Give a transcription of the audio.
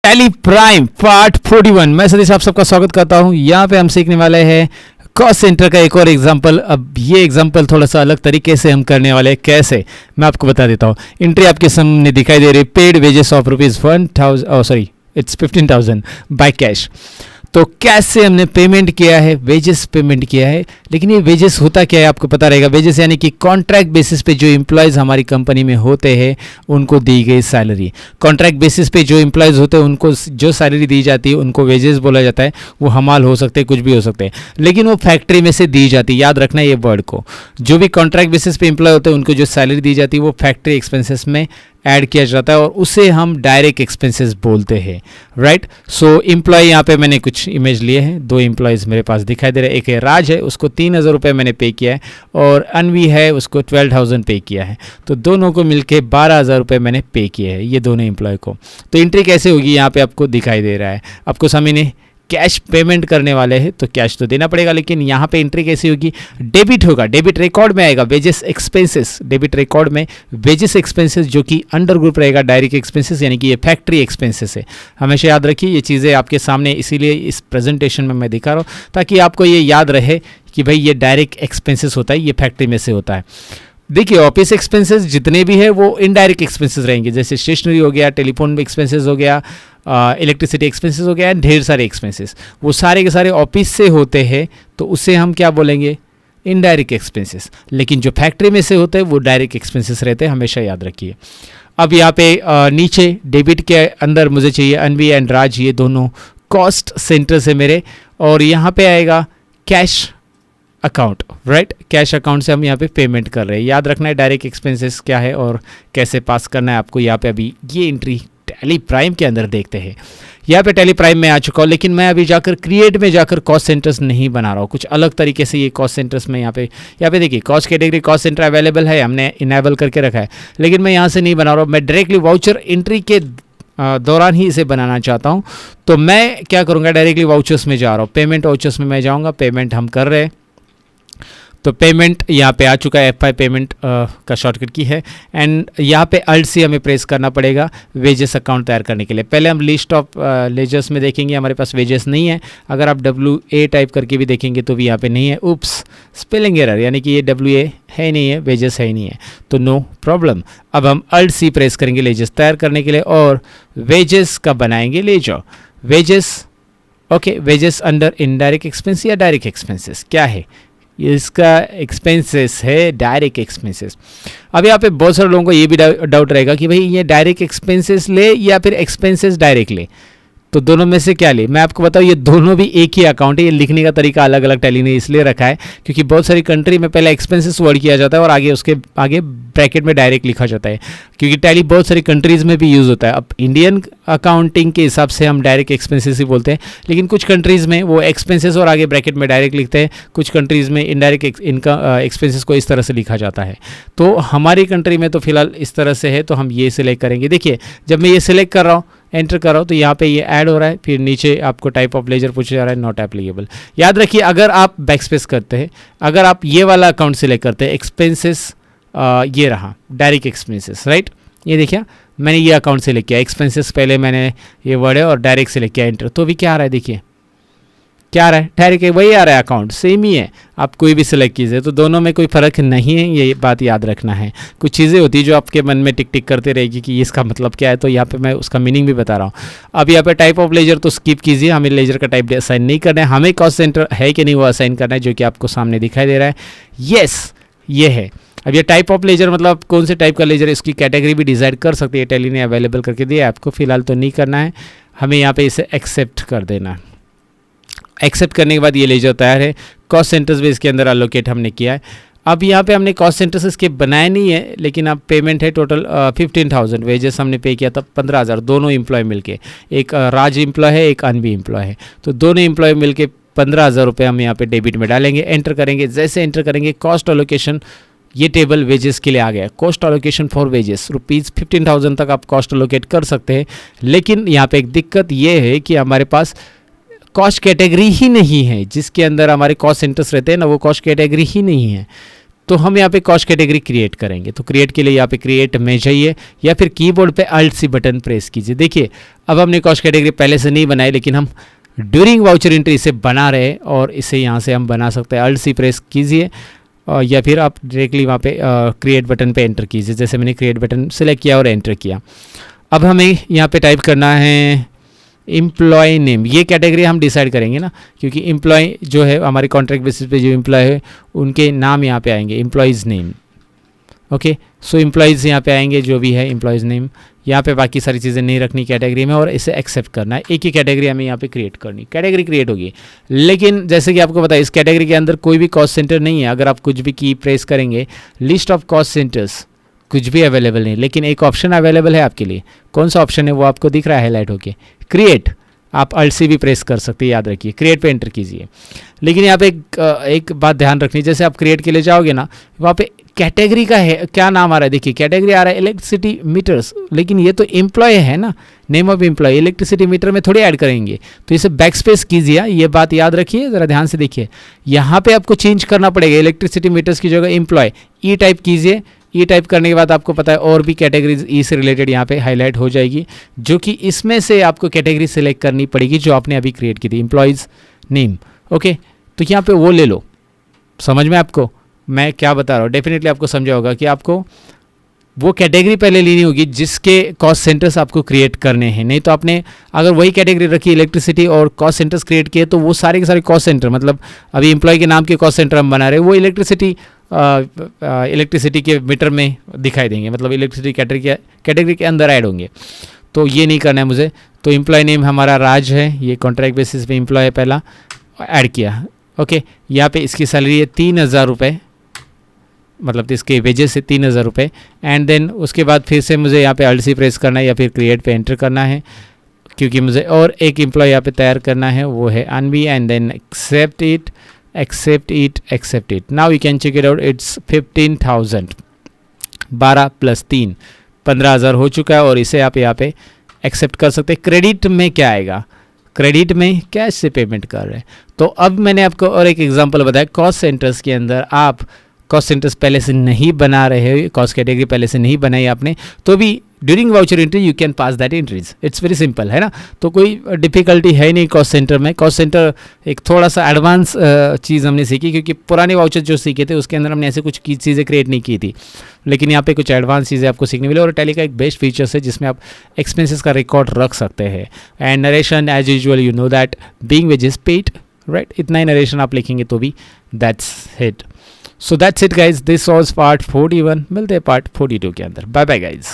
Tally prime part 41। मैं सतीश आप सबका स्वागत करता हूं। यहाँ पे हम सीखने वाले हैं कॉस्ट सेंटर का एक और एग्जांपल। अब ये एग्जांपल थोड़ा सा अलग तरीके से हम करने वाले हैं। कैसे, मैं आपको बता देता हूँ। एंट्री आपके सामने दिखाई दे रही है, paid wages of ₹15,000 by cash. तो कैश से हमने पेमेंट किया है, वेजेस पेमेंट किया है। लेकिन ये वेजेस होता क्या है आपको पता रहेगा। वेजेस यानी कि कॉन्ट्रैक्ट बेसिस पे जो एम्प्लॉयज़ हमारी कंपनी में होते हैं उनको दी गई सैलरी। कॉन्ट्रैक्ट बेसिस पे जो एम्प्लॉयज़ होते हैं उनको जो सैलरी दी जाती है उनको वेजेस बोला जाता है। वो हमाल हो सकते हैं, कुछ भी हो सकते हैं, लेकिन वो फैक्ट्री में से दी जाती है। याद रखना ये वर्ड को। जो भी कॉन्ट्रैक्ट बेसिस पे एम्प्लॉय होते हैं उनको जो सैलरी दी जाती है वो फैक्ट्री एक्सपेंसेस में ऐड किया जाता है और उसे हम डायरेक्ट एक्सपेंसेस बोलते हैं, राइट। सो एम्प्लॉय यहाँ पे मैंने कुछ इमेज लिए हैं। दो एम्प्लॉयज़ मेरे पास दिखाई दे रहे हैं। एक है राज है, उसको 3,000 रुपये मैंने पे किया है, और अनवी है, उसको 12,000 पे किया है। तो दोनों को मिलके 12,000 रुपये मैंने पे किए हैं, ये दोनों एम्प्लॉय को। तो एंट्री कैसे होगी यहाँ पे आपको दिखाई दे रहा है। आपको सामने कैश पेमेंट करने वाले हैं तो कैश तो देना पड़ेगा, लेकिन यहाँ पे एंट्री कैसी होगी, डेबिट होगा। डेबिट रिकॉर्ड में आएगा वेजेस एक्सपेंसेस। डेबिट रिकॉर्ड में वेजेस एक्सपेंसेस जो कि अंडर ग्रुप रहेगा डायरेक्ट एक्सपेंसेस, यानी कि ये फैक्ट्री एक्सपेंसेस है। हमेशा याद रखिए ये चीज़ें आपके सामने, इसीलिए इस प्रेजेंटेशन में मैं दिखा रहा हूँ ताकि आपको ये याद रहे कि भाई ये डायरेक्ट एक्सपेंसेस होता है, ये फैक्ट्री में से होता है। देखिए ऑफिस एक्सपेंसेस जितने भी है वो इनडायरेक्ट एक्सपेंसेस रहेंगे, जैसे स्टेशनरी हो गया, टेलीफोन एक्सपेंसेस हो गया, इलेक्ट्रिसिटी एक्सपेंसेस हो गया, ढेर सारे एक्सपेंसेस, वो सारे के सारे ऑफिस से होते हैं तो उसे हम क्या बोलेंगे, इनडायरेक्ट एक्सपेंसेस। लेकिन जो फैक्ट्री में से होते हैं वो डायरेक्ट एक्सपेंसेस रहते हैं, हमेशा याद रखिए। अब यहाँ पे नीचे डेबिट के अंदर मुझे चाहिए अनवी एंड राज, ये दोनों कॉस्ट सेंटर से मेरे, और यहाँ पे आएगा cash account, right. Cash account से हम यहाँ पे पेमेंट कर रहे हैं। याद रखना है डायरेक्ट एक्सपेंसेस क्या है और कैसे पास करना है आपको। यहाँ पे अभी ये एंट्री टैली प्राइम के अंदर देखते हैं। यहाँ पे टैली प्राइम में आ चुका हूँ, लेकिन मैं अभी जाकर क्रिएट में जाकर कॉस्ट सेंटर्स नहीं बना रहा हूँ। कुछ अलग तरीके से ये कॉस्ट सेंटर्स में यहाँ पे देखिए cost category cost centre available है, हमने इनेबल करके रखा है, लेकिन मैं यहाँ से नहीं बना रहा हूँ। मैं डायरेक्टली वाउचर एंट्री के दौरान ही इसे बनाना चाहता हूँ। तो मैं क्या करूँगा, डायरेक्टली वाउचर्स में जा रहा हूँ। पेमेंट वाउचर्स में मैं जाऊँगा, पेमेंट हम कर रहे हैं। तो पेमेंट यहाँ पे आ चुका है, F5 पेमेंट का शॉर्टकट की है, एंड यहाँ पे अल्ट सी हमें प्रेस करना पड़ेगा वेजेस अकाउंट तैयार करने के लिए। पहले हम लिस्ट ऑफ लेजर्स में देखेंगे, हमारे पास वेजेस नहीं है। अगर आप WA टाइप करके भी देखेंगे तो भी यहाँ पे नहीं है। उप्स, स्पेलिंग एरर, यानी कि ये WA है नहीं है, वेजेस है ही नहीं है, तो नो प्रॉब्लम। अब हम अल्ट सी प्रेस करेंगे लेजर्स तैयार करने के लिए, और वेजेस का बनाएंगे ledger. Wages, okay, wages under indirect expense या डायरेक्ट एक्सपेंसेस क्या है, इसका एक्सपेंसेस है डायरेक्ट एक्सपेंसेस। अब यहाँ पे बहुत सारे लोगों को ये भी डाउट रहेगा कि भाई ये डायरेक्ट एक्सपेंसेस ले या फिर एक्सपेंसेस डायरेक्ट ले, तो दोनों में से क्या ले। मैं आपको बताऊँ ये दोनों भी एक ही अकाउंट है। ये लिखने का तरीका अलग अलग टैली ने इसलिए रखा है क्योंकि बहुत सारी कंट्री में पहले एक्सपेंसेस वर्ड किया जाता है और आगे उसके आगे ब्रैकेट में डायरेक्ट लिखा जाता है, क्योंकि टैली बहुत सारी कंट्रीज़ में भी यूज़ होता है। अब इंडियन अकाउंटिंग के हिसाब से हम डायरेक्ट एक्सपेंसेस ही बोलते हैं, लेकिन कुछ कंट्रीज़ में वो एक्सपेंसेस और आगे ब्रैकेट में डायरेक्ट लिखते हैं। कुछ कंट्रीज़ में इनडायरेक्ट इनका एक्सपेंसेस को इस तरह से लिखा जाता है। तो हमारी कंट्री में तो फिलहाल इस तरह से है, तो हम ये सिलेक्ट करेंगे। देखिए जब मैं ये सिलेक्ट कर रहा हूँ, एंटर कर रहा हूँ, तो यहाँ पे ये ऐड हो रहा है। फिर नीचे आपको टाइप ऑफ लेजर पूछा जा रहा है, नॉट एप्लीकेबल। याद रखिए अगर आप बैकस्पेस करते हैं, अगर आप ये वाला अकाउंट सिलेक्ट करते हैं, एक्सपेंसेस ये रहा डायरेक्ट एक्सपेंसेस, राइट। ये देखिए मैंने ये अकाउंट सिलेक्ट किया, एक्सपेंसेस पहले मैंने ये वर्ड है और डायरेक्ट सिलेक्ट किया, एंटर। तो भी क्या आ रहा है, देखिए क्या आ रहा है, डायरेक्ट वही आ रहा है, अकाउंट सेम ही है। आप कोई भी सिलेक्ट कीजिए, तो दोनों में कोई फ़र्क नहीं है, ये बात याद रखना है। कुछ चीज़ें होती है जो आपके मन में टिक टिक करते रहेगी कि इसका मतलब क्या है, तो यहाँ पे मैं उसका मीनिंग भी बता रहा हूँ। अब यहाँ पे टाइप ऑफ लेजर तो स्किप कीजिए, हमें लेजर का टाइप असाइन नहीं करना है, हमें कॉस्ट सेंटर है कि नहीं वो असाइन करना है, जो कि आपको सामने दिखाई दे रहा है। येस, ये है। अब ये टाइप ऑफ लेजर मतलब कौन से टाइप का लेजर, इसकी कैटेगरी भी डिसाइड कर सकते हैं, टैली ने अवेलेबल करके दिया है आपको। फिलहाल तो नहीं करना है, हमें यहाँ पे इसे एक्सेप्ट कर देना है। एक्सेप्ट करने के बाद ये लेजर तैयार है। कॉस्ट सेंटर्स भी इसके अंदर अलोकेट हमने किया है। अब यहाँ पे हमने कॉस्ट सेंटर्स इसके बनाए नहीं है, लेकिन अब पेमेंट है टोटल 15,000। वेजेस हमने पे किया था 15,000, दोनों एम्प्लॉय मिलके। एक राज एम्प्लॉय है, एक अनवी एम्प्लॉय है, तो दोनों एम्प्लॉय मिलके 15,000 रुपये हम यहाँ पे डेबिट में डालेंगे। एंटर करेंगे, जैसे एंटर करेंगे कॉस्ट अलोकेशन, ये टेबल वेजेस के लिए आ गया। कॉस्ट अलोकेशन फॉर वेजेस ₹15,000 तक आप कॉस्ट अलोकेट कर सकते हैं, लेकिन यहाँ पे एक दिक्कत ये है कि हमारे पास कॉस्ट कैटेगरी ही नहीं है जिसके अंदर हमारे कॉस्ट सेंटर्स रहते हैं ना, वो कॉस्ट कैटेगरी ही नहीं है। तो हम यहाँ पे कॉस्ट कैटेगरी क्रिएट करेंगे। तो क्रिएट के लिए यहाँ पे क्रिएट में जाइए या फिर कीबोर्ड पे Alt C बटन प्रेस कीजिए। देखिए अब हमने कॉस्ट कैटेगरी पहले से नहीं बनाई, लेकिन हम ड्यूरिंग वाउचर एंट्री इसे बना रहे हैं और इसे यहाँ से हम बना सकते हैं। Alt C प्रेस कीजिए या फिर आप डायरेक्टली वहाँ पे क्रिएट बटन पे एंटर कीजिए, जैसे मैंने क्रिएट बटन सेलेक्ट किया और एंटर किया। अब हमें यहाँ पे टाइप करना है एम्प्लॉय नेम। ये कैटेगरी हम डिसाइड करेंगे ना, क्योंकि एम्प्लॉय जो है हमारे कॉन्ट्रैक्ट बेसिस पे जो एम्प्लॉय है उनके नाम यहाँ पे आएंगे, एम्प्लॉयज़ नेम। ओके, सो एम्प्लॉयज़ यहाँ पे आएंगे जो भी है एम्प्लॉयज़ नेम। यहाँ पे बाकी सारी चीज़ें नहीं रखनी कैटेगरी में और इसे एक्सेप्ट करना है। एक ही कैटेगरी हमें यहाँ पे क्रिएट करनी, कैटेगरी क्रिएट होगी। लेकिन जैसे कि आपको पता है इस कैटेगरी के अंदर कोई भी कॉस्ट सेंटर नहीं है। अगर आप कुछ भी की प्रेस करेंगे, लिस्ट ऑफ कॉस्ट सेंटर्स कुछ भी अवेलेबल नहीं, लेकिन एक ऑप्शन अवेलेबल है आपके लिए। कौन सा ऑप्शन है वो आपको दिख रहा है हाईलाइट होके, क्रिएट। आप Alt C भी प्रेस कर सकते हैं, याद रखिए क्रिएट पे एंटर कीजिए। लेकिन यहाँ पे एक बात ध्यान रखनी, जैसे आप क्रिएट के लिए जाओगे ना, वहाँ पे कैटेगरी का है क्या नाम आ रहा है, देखिए कैटेगरी आ रहा है इलेक्ट्रिसिटी मीटर्स, लेकिन ये तो एम्प्लॉय है ना, name of employ. Electricity meter में थोड़ी ऐड करेंगे, तो इसे बैक स्पेस कीजिए। ये बात याद रखिए, ज़रा ध्यान से देखिए। यहाँ पे आपको चेंज करना पड़ेगा, इलेक्ट्रिसिटी मीटर्स की जगह एम्प्लॉय ई टाइप कीजिए। ई टाइप करने के बाद आपको पता है और भी कैटेगरीज ई से रिलेटेड यहाँ पे हाईलाइट हो जाएगी, जो कि इसमें से आपको कैटेगरी सेलेक्ट करनी पड़ेगी जो आपने अभी क्रिएट की थी, एम्प्लॉयज़ नेम। ओके, तो यहाँ पे वो ले लो। समझ में आपको मैं क्या बता रहा हूँ? डेफिनेटली आपको समझा होगा कि आपको वो कैटेगरी पहले लेनी होगी जिसके कॉस्ट सेंटर्स आपको क्रिएट करने हैं। नहीं तो आपने अगर वही कैटेगरी रखी इलेक्ट्रिसिटी और कॉस्ट सेंटर्स क्रिएट किए, तो वो सारे के सारे कॉस्ट सेंटर, मतलब अभी एम्प्लॉय के नाम के कॉस्ट सेंटर हम बना रहे हैं, वो इलेक्ट्रिसिटी के मीटर में दिखाई देंगे, मतलब इलेक्ट्रिसिटी कैटेगरी के अंदर ऐड होंगे। तो ये नहीं करना है मुझे। तो एम्प्लॉय नेम हमारा राज है, ये कॉन्ट्रैक्ट बेसिस पे एम्प्लॉय है, पहला ऐड किया। ओके, यहाँ पे इसकी सैलरी है 3000 रुपये, मतलब इसके वेजेस से 3000 रुपये। एंड देन उसके बाद फिर से मुझे यहाँ पे Alt C प्रेस करना है या फिर क्रिएट पे एंटर करना है, क्योंकि मुझे और एक एम्प्लॉय यहाँ पे तैयार करना है, वो है अनवी। And then accept it. Now you can check it out, it's 15,000, 12 + 3 15,000 हो चुका है और इसे आप यहाँ पे एक्सेप्ट कर सकते हैं। क्रेडिट में क्या आएगा, क्रेडिट में कैश से पेमेंट कर रहे हैं। तो अब मैंने आपको और एक एग्जांपल बताया, कॉस्ट सेंटर्स के अंदर आप कॉस्ट सेंटर्स पहले से नहीं बना रहे हो, कॉस्ट कैटेगरी पहले से नहीं बनाई आपने, तो भी during voucher entry you can pass that entries. It's very simple, है ना। तो कोई डिफिकल्टी है नहीं कॉस्ट सेंटर में। कॉस्ट सेंटर एक थोड़ा सा एडवांस चीज़ हमने सीखी, क्योंकि पुराने वाउचर जो सीखे थे उसके अंदर हमने ऐसे कुछ चीज़ें क्रिएट नहीं की थी, लेकिन यहाँ पे कुछ एडवांस चीज़ें आपको सीखने मिले। और टैली का एक बेस्ट फीचर्स है जिसमें आप एक्सपेंसेस का रिकॉर्ड रख सकते हैं। And narration as usual, you know that being wages paid, right, इतना ही नरेशन आप लिखेंगे तो भी that's it. So that's it guys, this was part 41। मिलते हैं पार्ट 42 के अंदर। Bye bye guys.